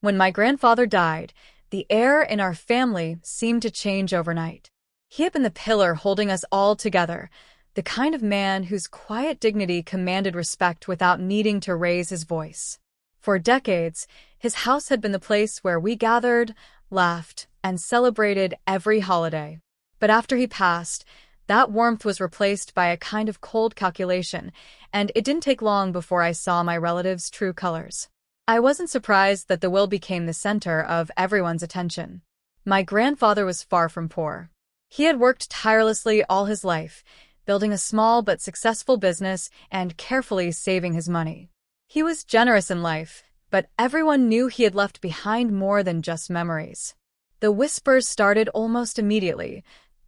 When my grandfather died, the air in our family seemed to change overnight. He had been the pillar holding us all together, the kind of man whose quiet dignity commanded respect without needing to raise his voice. For decades, his house had been the place where we gathered, laughed, and celebrated every holiday. But after he passed, that warmth was replaced by a kind of cold calculation, and it didn't take long before I saw my relative's true colors. I wasn't surprised that the will became the center of everyone's attention. My grandfather was far from poor. He had worked tirelessly all his life, building a small but successful business and carefully saving his money. He was generous in life, but everyone knew he had left behind more than just memories. The whispers started almost immediately.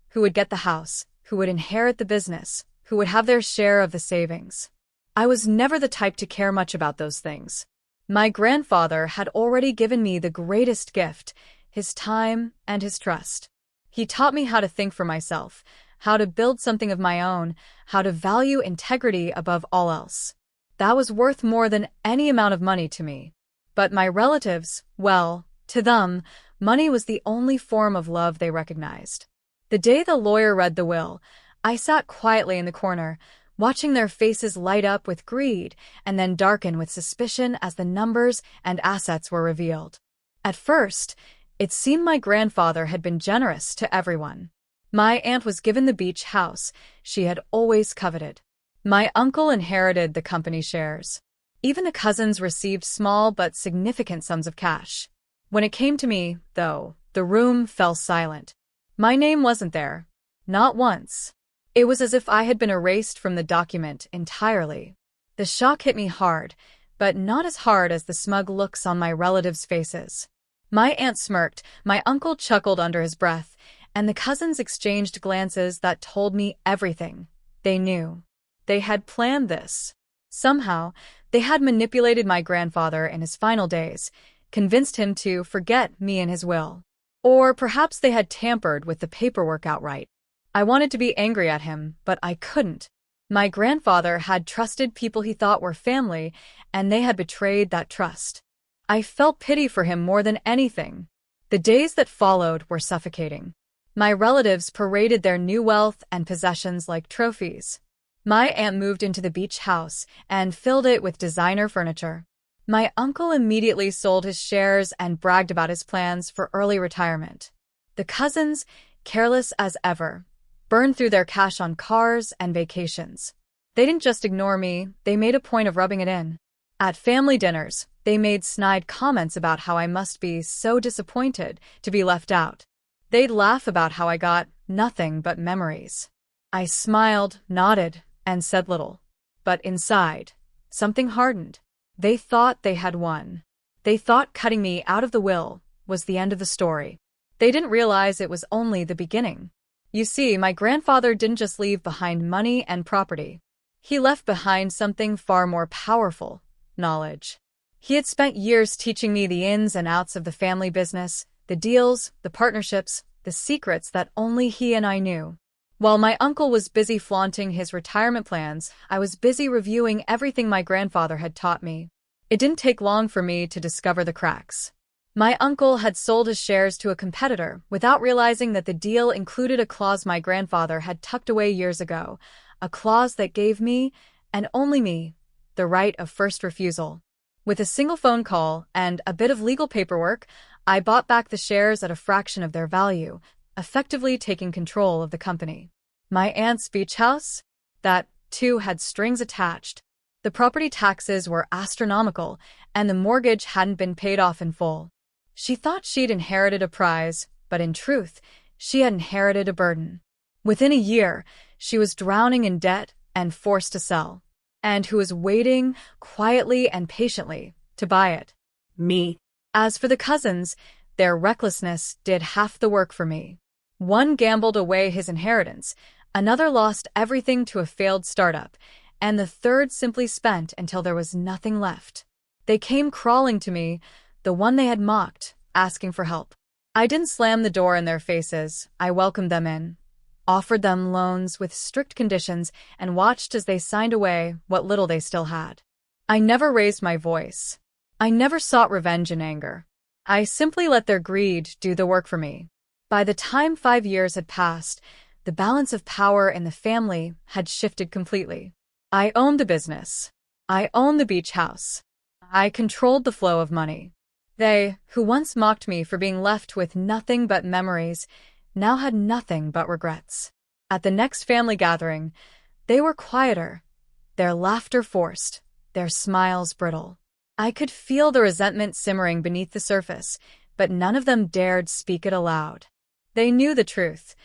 Who would get the house? Who would inherit the business? Who would have their share of the savings? I was never the type to care much about those things. My grandfather had already given me the greatest gift, his time and his trust. He taught me how to think for myself, how to build something of my own, how to value integrity above all else. That was worth more than any amount of money to me. But my relatives, well, to them, money was the only form of love they recognized. The day the lawyer read the will, I sat quietly in the corner, watching their faces light up with greed and then darken with suspicion as the numbers and assets were revealed. At first, it seemed my grandfather had been generous to everyone. My aunt was given the beach house she had always coveted. My uncle inherited the company shares. Even the cousins received small but significant sums of cash. When it came to me, though, the room fell silent. My name wasn't there. Not once. It was as if I had been erased from the document entirely. The shock hit me hard, but not as hard as the smug looks on my relatives' faces. My aunt smirked, my uncle chuckled under his breath, and the cousins exchanged glances that told me everything. They knew. They had planned this. Somehow, they had manipulated my grandfather in his final days, convinced him to forget me and his will. Or perhaps they had tampered with the paperwork outright. I wanted to be angry at him, but I couldn't. My grandfather had trusted people he thought were family, and they had betrayed that trust. I felt pity for him more than anything. The days that followed were suffocating. My relatives paraded their new wealth and possessions like trophies. My aunt moved into the beach house and filled it with designer furniture. My uncle immediately sold his shares and bragged about his plans for early retirement. The cousins, careless as ever, burned through their cash on cars and vacations. They didn't just ignore me, they made a point of rubbing it in. At family dinners, they made snide comments about how I must be so disappointed to be left out. They'd laugh about how I got nothing but memories. I smiled, nodded, and said little. But inside, something hardened. They thought they had won. They thought cutting me out of the will was the end of the story. They didn't realize it was only the beginning. You see, my grandfather didn't just leave behind money and property. He left behind something far more powerful: knowledge. He had spent years teaching me the ins and outs of the family business, the deals, the partnerships, the secrets that only he and I knew. While my uncle was busy flaunting his retirement plans, I was busy reviewing everything my grandfather had taught me. It didn't take long for me to discover the cracks. My uncle had sold his shares to a competitor without realizing that the deal included a clause my grandfather had tucked away years ago, a clause that gave me, and only me, the right of first refusal. With a single phone call and a bit of legal paperwork, I bought back the shares at a fraction of their value, effectively taking control of the company. My aunt's beach house? That, too, had strings attached. The property taxes were astronomical, and the mortgage hadn't been paid off in full. She thought she'd inherited a prize, but in truth, she had inherited a burden. Within a year, she was drowning in debt and forced to sell. And who was waiting, quietly and patiently, to buy it? Me. As for the cousins, their recklessness did half the work for me. One gambled away his inheritance, another lost everything to a failed startup, and the third simply spent until there was nothing left. They came crawling to me, the one they had mocked, asking for help. I didn't slam the door in their faces. I welcomed them in, offered them loans with strict conditions, and watched as they signed away what little they still had. I never raised my voice. I never sought revenge in anger. I simply let their greed do the work for me. By the time 5 years had passed, the balance of power in the family had shifted completely. I owned the business. I owned the beach house. I controlled the flow of money. They, who once mocked me for being left with nothing but memories, now had nothing but regrets. At the next family gathering, they were quieter, their laughter forced, their smiles brittle. I could feel the resentment simmering beneath the surface, but none of them dared speak it aloud. They knew the truth.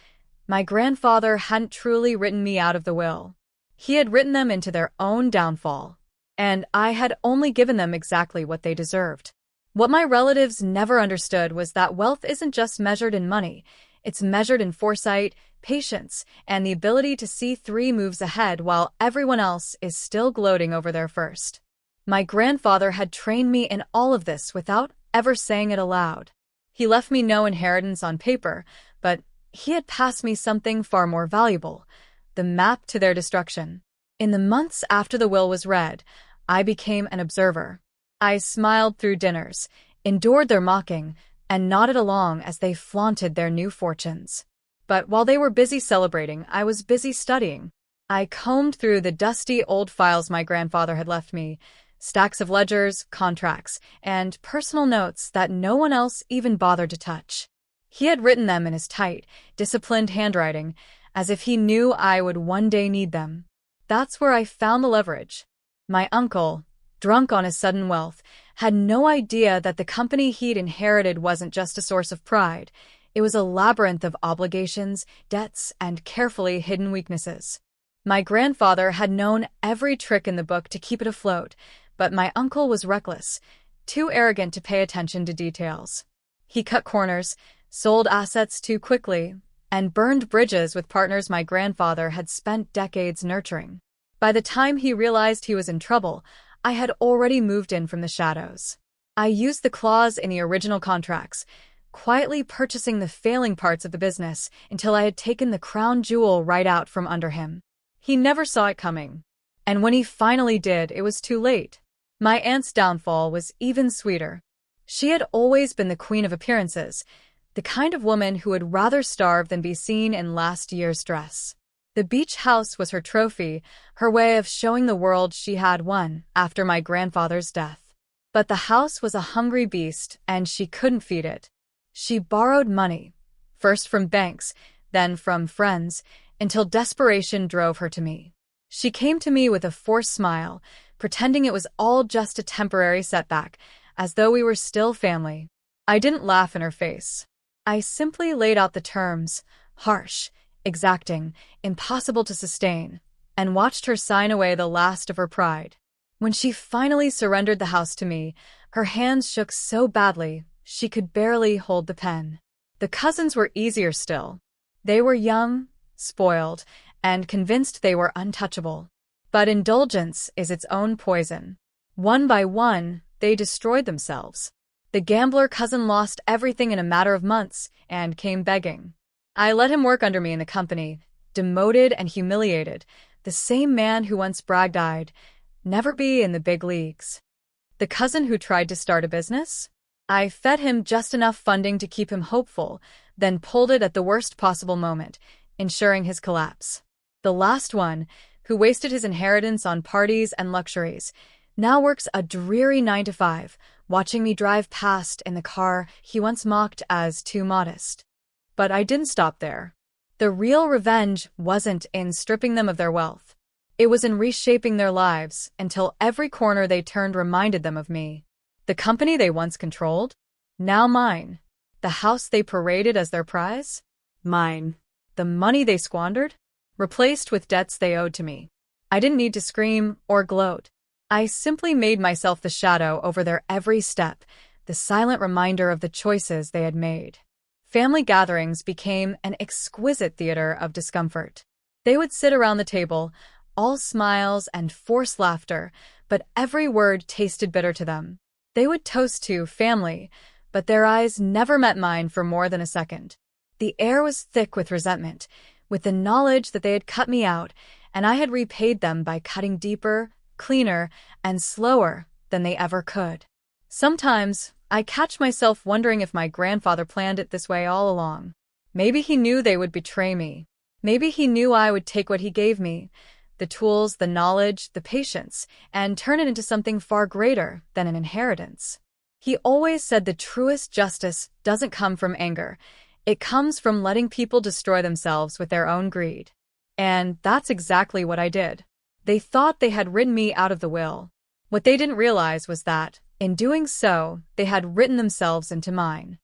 My grandfather hadn't truly written me out of the will. He had written them into their own downfall, and I had only given them exactly what they deserved. What my relatives never understood was that wealth isn't just measured in money, it's measured in foresight, patience, and the ability to see 3 moves ahead while everyone else is still gloating over their first. My grandfather had trained me in all of this without ever saying it aloud. He left me no inheritance on paper, but he had passed me something far more valuable, the map to their destruction. In the months after the will was read, I became an observer. I smiled through dinners, endured their mocking, and nodded along as they flaunted their new fortunes. But while they were busy celebrating, I was busy studying. I combed through the dusty old files my grandfather had left me, stacks of ledgers, contracts, and personal notes that no one else even bothered to touch. He had written them in his tight, disciplined handwriting, as if he knew I would one day need them. That's where I found the leverage. My uncle, drunk on his sudden wealth, had no idea that the company he'd inherited wasn't just a source of pride. It was a labyrinth of obligations, debts, and carefully hidden weaknesses. My grandfather had known every trick in the book to keep it afloat, but my uncle was reckless, too arrogant to pay attention to details. He cut corners, sold assets too quickly, and burned bridges with partners my grandfather had spent decades nurturing. By the time he realized he was in trouble, I had already moved in from the shadows. I used the clause in the original contracts, quietly purchasing the failing parts of the business until I had taken the crown jewel right out from under him. He never saw it coming. And when he finally did, it was too late. My aunt's downfall was even sweeter. She had always been the queen of appearances, the kind of woman who would rather starve than be seen in last year's dress. The beach house was her trophy, her way of showing the world she had won after my grandfather's death. But the house was a hungry beast, and she couldn't feed it. She borrowed money, first from banks, then from friends, until desperation drove her to me. She came to me with a forced smile, pretending it was all just a temporary setback, as though we were still family. I didn't laugh in her face. I simply laid out the terms, harsh, exacting, impossible to sustain, and watched her sign away the last of her pride. When she finally surrendered the house to me, her hands shook so badly she could barely hold the pen. The cousins were easier still. They were young, spoiled, and convinced they were untouchable. But indulgence is its own poison. One by one, they destroyed themselves. The gambler cousin lost everything in a matter of months and came begging. I let him work under me in the company, demoted and humiliated, the same man who once bragged I'd never be in the big leagues. The cousin who tried to start a business? I fed him just enough funding to keep him hopeful, then pulled it at the worst possible moment, ensuring his collapse. The last one, who wasted his inheritance on parties and luxuries, now works a dreary 9-to-5, watching me drive past in the car he once mocked as too modest. But I didn't stop there. The real revenge wasn't in stripping them of their wealth. It was in reshaping their lives until every corner they turned reminded them of me. The company they once controlled? Now mine. The house they paraded as their prize? Mine. The money they squandered? Replaced with debts they owed to me. I didn't need to scream or gloat. I simply made myself the shadow over their every step, the silent reminder of the choices they had made. Family gatherings became an exquisite theater of discomfort. They would sit around the table, all smiles and forced laughter, but every word tasted bitter to them. They would toast to family, but their eyes never met mine for more than a second. The air was thick with resentment, with the knowledge that they had cut me out, and I had repaid them by cutting deeper, cleaner, and slower than they ever could. Sometimes I catch myself wondering if my grandfather planned it this way all along. Maybe he knew they would betray me. Maybe he knew I would take what he gave me, the tools, the knowledge, the patience, and turn it into something far greater than an inheritance. He always said the truest justice doesn't come from anger. It comes from letting people destroy themselves with their own greed. And that's exactly what I did. They thought they had written me out of the will. What they didn't realize was that, in doing so, they had written themselves into mine.